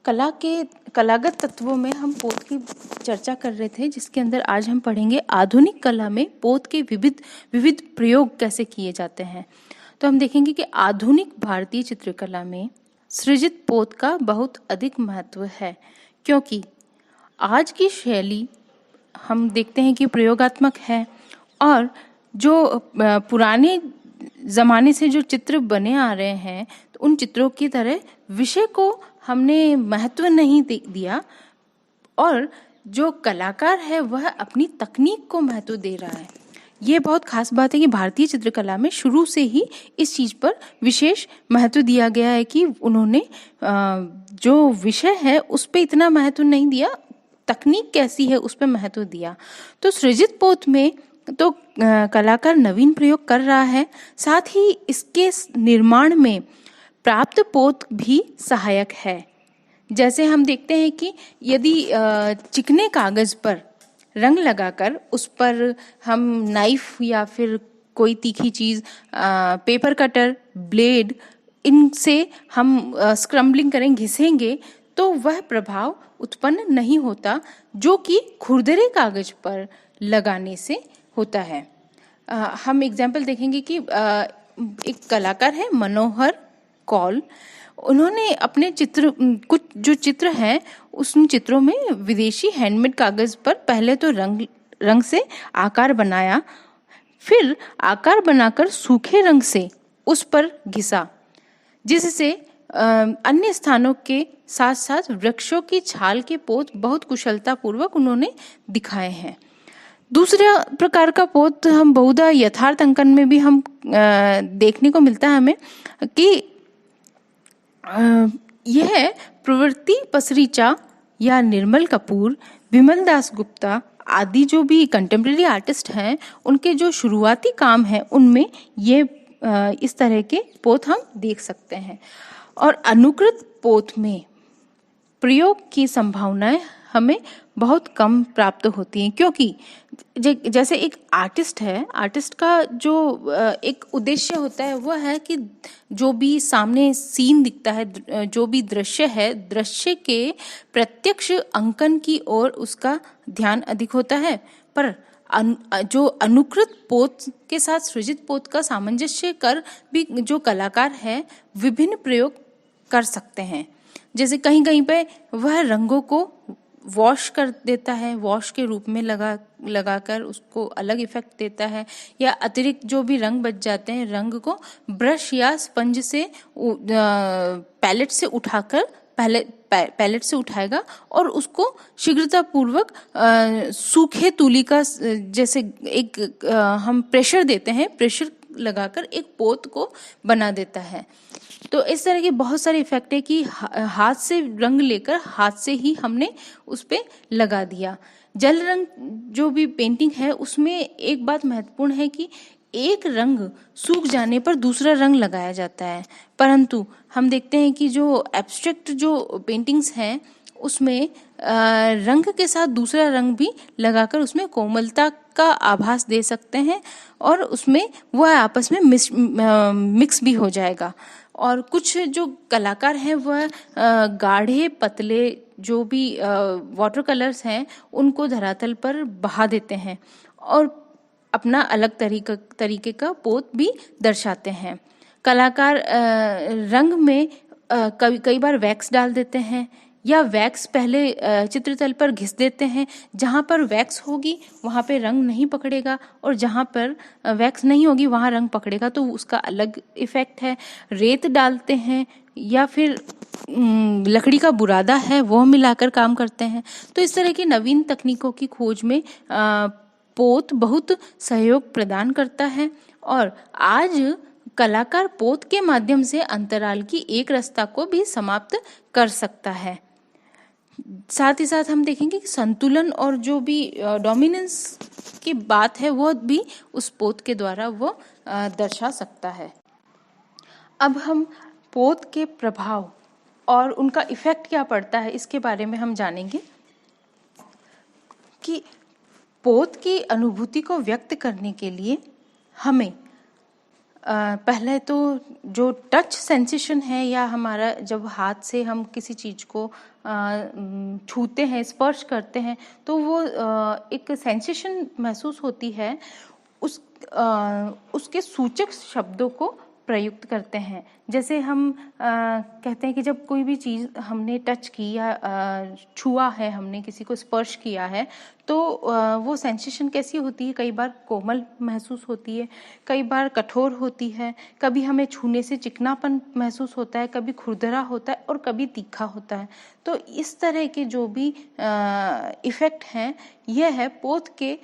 कला के कलागत तत्वों में हम पोत की चर्चा कर रहे थे, जिसके अंदर आज हम पढ़ेंगे आधुनिक कला में पोत के विविध विविध प्रयोग कैसे किए जाते हैं। तो हम देखेंगे कि आधुनिक भारतीय चित्रकला में सृजित पोत का बहुत अधिक महत्व है, क्योंकि आज की शैली हम देखते हैं कि प्रयोगात्मक है और जो पुराने ज़माने से जो चित्र बने आ रहे हैं, तो उन चित्रों की तरह विषय को हमने महत्व नहीं दिया और जो कलाकार है वह अपनी तकनीक को महत्व दे रहा है। ये बहुत खास बात है कि भारतीय चित्रकला में शुरू से ही इस चीज़ पर विशेष महत्व दिया गया है कि उन्होंने जो विषय है उस पर इतना महत्व नहीं दिया, तकनीक कैसी है उस पर महत्व दिया। तो सृजित पोत में तो कलाकार नवीन प्रयोग कर रहा है, साथ ही इसके निर्माण में प्राप्त पोत भी सहायक है। जैसे हम देखते हैं कि यदि चिकने कागज पर रंग लगाकर उस पर हम नाइफ या फिर कोई तीखी चीज़, पेपर कटर, ब्लेड, इनसे हम स्क्रम्बलिंग करें, घिसेंगे, तो वह प्रभाव उत्पन्न नहीं होता जो कि खुरदरे कागज पर लगाने से होता है। हम एग्जाम्पल देखेंगे कि एक कलाकार है मनोहर कौल। उन्होंने अपने कुछ जो चित्र हैं उन चित्रों में विदेशी हैंडमेड कागज पर पहले तो रंग से आकार बनाया, फिर आकार बनाकर सूखे रंग से उस पर घिसा, जिससे अन्य स्थानों के साथ साथ वृक्षों की छाल के पोत बहुत कुशलता पूर्वक उन्होंने दिखाए हैं। दूसरा प्रकार का पोत हम बहुधा यथार्थ अंकन में भी हम देखने को मिलता है हमें कि यह प्रवृत्ति पसरीचा या निर्मल कपूर, विमल दास गुप्ता आदि जो भी कंटेम्प्रेरी आर्टिस्ट हैं, उनके जो शुरुआती काम हैं उनमें ये इस तरह के पोत हम देख सकते हैं। और अनुकृत पोत में प्रयोग की संभावनाएं हमें बहुत कम प्राप्त होती हैं, क्योंकि जैसे एक आर्टिस्ट है, आर्टिस्ट का जो एक उद्देश्य होता है वह है कि जो भी सामने सीन दिखता है, जो भी दृश्य है, दृश्य के प्रत्यक्ष अंकन की ओर उसका ध्यान अधिक होता है। पर जो अनुकृत पोत के साथ सृजित पोत का सामंजस्य कर भी जो कलाकार है विभिन्न प्रयोग कर सकते हैं। जैसे कहीं कहीं पे वह रंगों को वॉश कर देता है, वॉश के रूप में लगाकर उसको अलग इफेक्ट देता है, या अतिरिक्त जो भी रंग बच जाते हैं रंग को ब्रश या स्पंज से पैलेट से उठाकर पैलेट से उठाएगा और उसको शीघ्रता पूर्वक सूखे तुली का जैसे एक हम प्रेशर देते हैं, प्रेशर लगाकर एक पोत को बना देता है। तो इस तरह के बहुत सारे इफेक्ट है कि हाथ से रंग लेकर हाथ से ही हमने उस पे लगा दिया। जल रंग जो भी पेंटिंग है उसमें एक बात महत्वपूर्ण है कि एक रंग सूख जाने पर दूसरा रंग लगाया जाता है, परंतु हम देखते हैं कि जो एब्स्ट्रैक्ट जो पेंटिंग्स हैं उसमें रंग के साथ दूसरा रंग भी लगाकर उसमें कोमलता का आभास दे सकते हैं और उसमें वह आपस में मिक्स भी हो जाएगा। और कुछ जो कलाकार हैं वह गाढ़े पतले जो भी वाटर कलर्स हैं उनको धरातल पर बहा देते हैं और अपना अलग तरीके का पोत भी दर्शाते हैं। कलाकार रंग में कई बार वैक्स डाल देते हैं या वैक्स पहले चित्रतल पर घिस देते हैं। जहाँ पर वैक्स होगी वहाँ पे रंग नहीं पकड़ेगा और जहाँ पर वैक्स नहीं होगी वहाँ रंग पकड़ेगा, तो उसका अलग इफेक्ट है। रेत डालते हैं या फिर लकड़ी का बुरादा है वो मिलाकर काम करते हैं। तो इस तरह की नवीन तकनीकों की खोज में पोत बहुत सहयोग प्रदान करता है और आज कलाकार पोत के माध्यम से अंतराल की एक रस्ता को भी समाप्त कर सकता है। साथ ही साथ हम देखेंगे कि संतुलन और जो भी डोमिनेंस की बात है वो भी उस पोत के द्वारा वो दर्शा सकता है। अब हम पोत के प्रभाव और उनका इफेक्ट क्या पड़ता है इसके बारे में हम जानेंगे कि पोत की अनुभूति को व्यक्त करने के लिए हमें पहले तो जो टच सेंसेशन है या हमारा जब हाथ से हम किसी चीज़ को छूते हैं, स्पर्श करते हैं, तो वो एक सेंसेशन महसूस होती है, उसके सूचक शब्दों को प्रयुक्त करते हैं। जैसे हम कहते हैं कि जब कोई भी चीज़ हमने टच की या छुआ है, हमने किसी को स्पर्श किया है, तो वो सेंसेशन कैसी होती है, कई बार कोमल महसूस होती है, कई बार कठोर होती है, कभी हमें छूने से चिकनापन महसूस होता है, कभी खुरदरा होता है और कभी तीखा होता है। तो इस तरह के जो भी इफ़ेक्ट हैं, यह है पोत के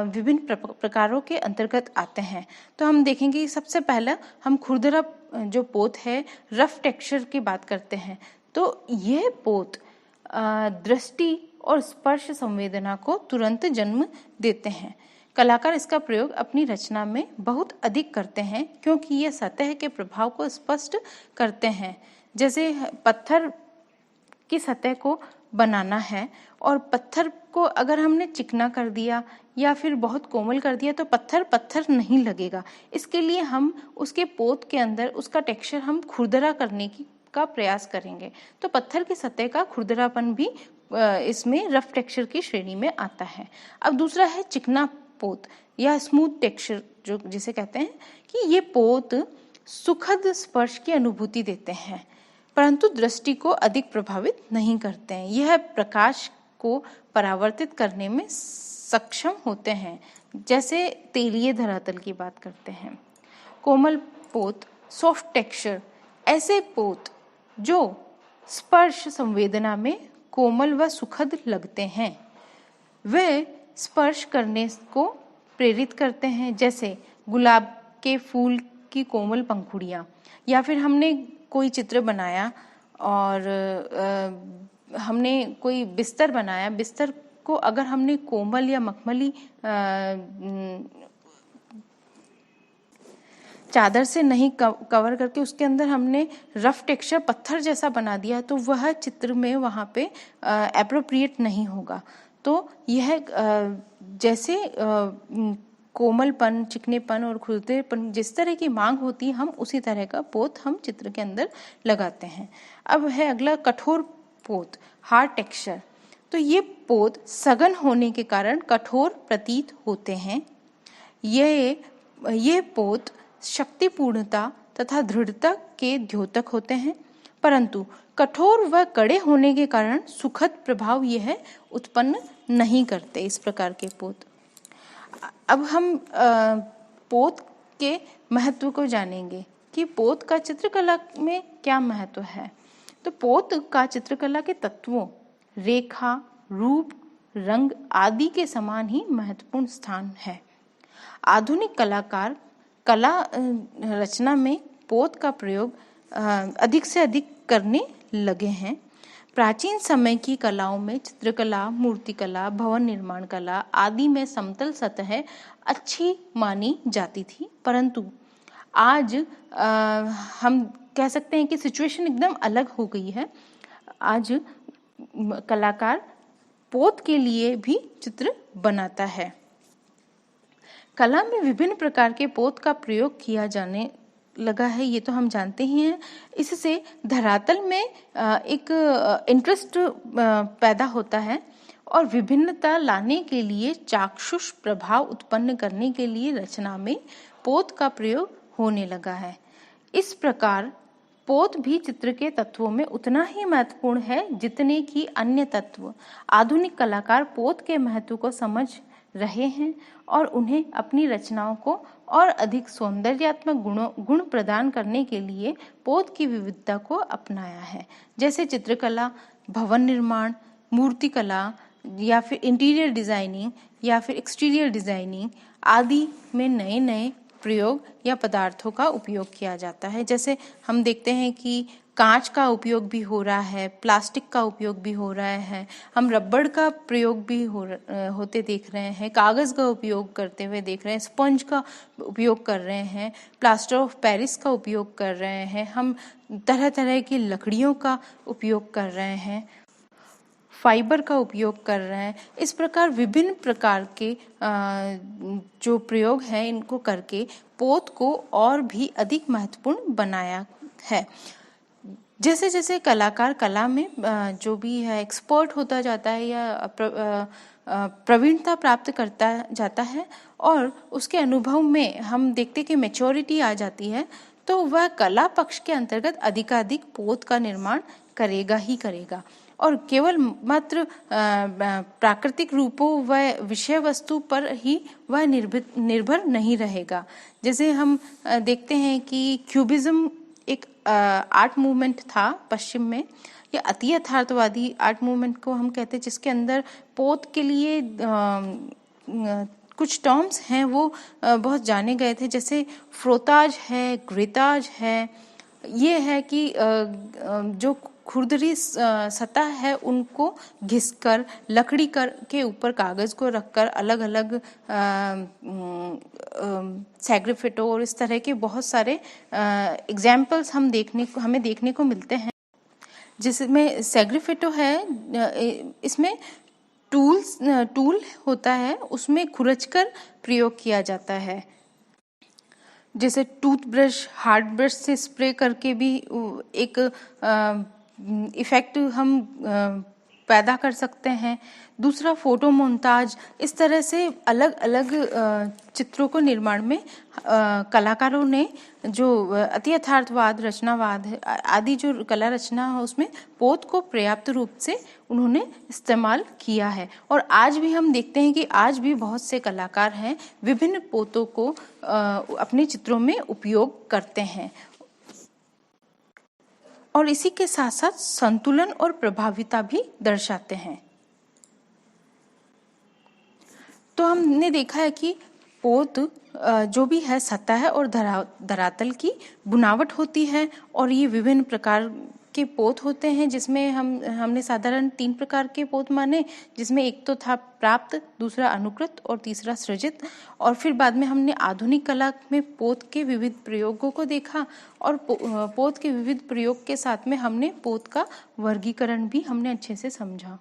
विभिन्न प्रकारों के अंतर्गत आते हैं। तो हम देखेंगे कि सबसे पहला हम खुरदरा जो पोत है, रफ टेक्सचर की बात करते हैं। तो यह पोत दृष्टि और स्पर्श संवेदना को तुरंत जन्म देते हैं। कलाकार इसका प्रयोग अपनी रचना में बहुत अधिक करते हैं क्योंकि ये सतह के प्रभाव को स्पष्ट करते हैं। जैसे पत्थर की सतह को बनाना है और पत्थर को अगर हमने चिकना कर दिया या फिर बहुत कोमल कर दिया तो पत्थर नहीं लगेगा। इसके लिए हम उसके पोत के अंदर उसका टेक्सचर हम खुरदरा करने का प्रयास करेंगे। तो पत्थर की सतह का खुरदरापन भी इसमें रफ टेक्सचर की श्रेणी में आता है। अब दूसरा है चिकना पोत या स्मूथ टेक्सचर, जो जिसे कहते हैं कि ये पोत सुखद स्पर्श की अनुभूति देते हैं परंतु दृष्टि को अधिक प्रभावित नहीं करते हैं। यह प्रकाश को परावर्तित करने में सक्षम होते हैं। जैसे तेलीय धरातल की बात करते हैं। कोमल पोत, सॉफ्ट टेक्सचर, ऐसे पोत जो स्पर्श संवेदना में कोमल व सुखद लगते हैं, वे स्पर्श करने को प्रेरित करते हैं। जैसे गुलाब के फूल की कोमल पंखुड़ियाँ, या फिर हमने कोई चित्र बनाया और हमने कोई बिस्तर बनाया, बिस्तर को अगर हमने कोमल या मखमली चादर से नहीं कवर करके उसके अंदर हमने रफ टेक्सचर पत्थर जैसा बना दिया तो वह चित्र में वहाँ पे एप्रोप्रिएट नहीं होगा। तो यह जैसे कोमलपन, चिकनेपन और खुरदरेपन जिस तरह की मांग होती है, हम उसी तरह का पोत हम चित्र के अंदर लगाते हैं। अब है अगला कठोर पोत, हार्ड टेक्सचर। तो ये पोत सघन होने के कारण कठोर प्रतीत होते हैं। ये पोत शक्तिपूर्णता तथा दृढ़ता के द्योतक होते हैं, परंतु कठोर व कड़े होने के कारण सुखद प्रभाव यह उत्पन्न नहीं करते। इस प्रकार के पोत। अब हम पोत के महत्व को जानेंगे कि पोत का चित्रकला में क्या महत्व है। तो पोत का चित्रकला के तत्वों, रेखा, रूप, रंग आदि के समान ही महत्वपूर्ण स्थान है। आधुनिक कलाकार कला रचना में पोत का प्रयोग अधिक से अधिक करने लगे हैं। प्राचीन समय की कलाओं में चित्रकला, मूर्तिकला, भवन निर्माण कला आदि में समतल सतह अच्छी मानी जाती थी, परंतु आज हम कह सकते हैं कि सिचुएशन एकदम अलग हो गई है। आज कलाकार पोत के लिए भी चित्र बनाता है। कला में विभिन्न प्रकार के पोत का प्रयोग किया जाने लगा है, ये तो हम जानते ही हैं। इससे धरातल में एक इंटरेस्ट पैदा होता है और विभिन्नता लाने के लिए, चाक्षुष प्रभाव उत्पन्न करने के लिए रचना में पोत का प्रयोग होने लगा है। इस प्रकार पोत भी चित्र के तत्वों में उतना ही महत्वपूर्ण है जितने कि अन्य तत्व। आधुनिक कलाकार पोत के महत्व को समझ रहे हैं और उन्हें अपनी रचनाओं को और अधिक सौंदर्यात्मक गुण प्रदान करने के लिए पोत की विविधता को अपनाया है। जैसे चित्रकला, भवन निर्माण, मूर्तिकला या फिर इंटीरियर डिजाइनिंग या फिर एक्सटीरियर डिजाइनिंग आदि में नए नए प्रयोग या पदार्थों का उपयोग किया जाता है। जैसे हम देखते हैं कि कांच का उपयोग भी हो रहा है, प्लास्टिक का उपयोग भी हो रहा है, हम रबड़ का प्रयोग भी होते देख रहे हैं, कागज़ का उपयोग करते हुए देख रहे हैं, स्पंज का उपयोग कर रहे हैं, प्लास्टर ऑफ पेरिस का उपयोग कर रहे हैं, हम तरह तरह की लकड़ियों का उपयोग कर रहे हैं, फाइबर का उपयोग कर रहे हैं। इस प्रकार विभिन्न प्रकार के जो प्रयोग हैं इनको करके पोत को और भी अधिक महत्वपूर्ण बनाया है। जैसे जैसे कलाकार कला में जो भी है एक्सपर्ट होता जाता है या प्रवीणता प्राप्त करता जाता है और उसके अनुभव में हम देखते कि मैच्योरिटी आ जाती है, तो वह कला पक्ष के अंतर्गत अधिकाधिक पोत का निर्माण करेगा ही करेगा और केवल मात्र प्राकृतिक रूपों व विषय वस्तु पर ही वह निर्भर नहीं रहेगा। जैसे हम देखते हैं कि क्यूबिज्म एक आर्ट मूवमेंट था पश्चिम में, या अति यथार्थवादी आर्ट मूवमेंट को हम कहते हैं, जिसके अंदर पोत के लिए कुछ टर्म्स हैं वो बहुत जाने गए थे, जैसे फ्रोताज है, ग्रेताज है। ये है कि जो खुरदरी सतह है उनको घिसकर लकड़ी के ऊपर कागज को रखकर अलग अलग सैग्रिफिटो और इस तरह के बहुत सारे एग्जाम्पल्स हमें देखने को मिलते हैं। जिसमें सैग्रिफिटो है, इसमें टूल होता है, उसमें खुरचकर प्रयोग किया जाता है। जैसे टूथब्रश हार्ड ब्रश से स्प्रे करके भी एक इफेक्ट हम पैदा कर सकते हैं। दूसरा फोटो मोन्ताज, इस तरह से अलग अलग चित्रों को निर्माण में कलाकारों ने जो अति यथार्थवाद, रचनावाद आदि जो कला रचना है उसमें पोत को पर्याप्त रूप से उन्होंने इस्तेमाल किया है। और आज भी हम देखते हैं कि आज भी बहुत से कलाकार हैं विभिन्न पोतों को अपने चित्रों में उपयोग करते हैं और इसी के साथ साथ संतुलन और प्रभाविता भी दर्शाते हैं। तो हमने देखा है कि पोत जो भी है सतह और धरातल की बुनावट होती है और ये विभिन्न प्रकार के पोत होते हैं, जिसमें हमने साधारण 3 प्रकार के पोत माने, जिसमें एक तो था प्राप्त, दूसरा अनुकृत और तीसरा सृजित। और फिर बाद में हमने आधुनिक कला में पोत के विविध प्रयोगों को देखा और पोत के विविध प्रयोग के साथ में हमने पोत का वर्गीकरण भी हमने अच्छे से समझा।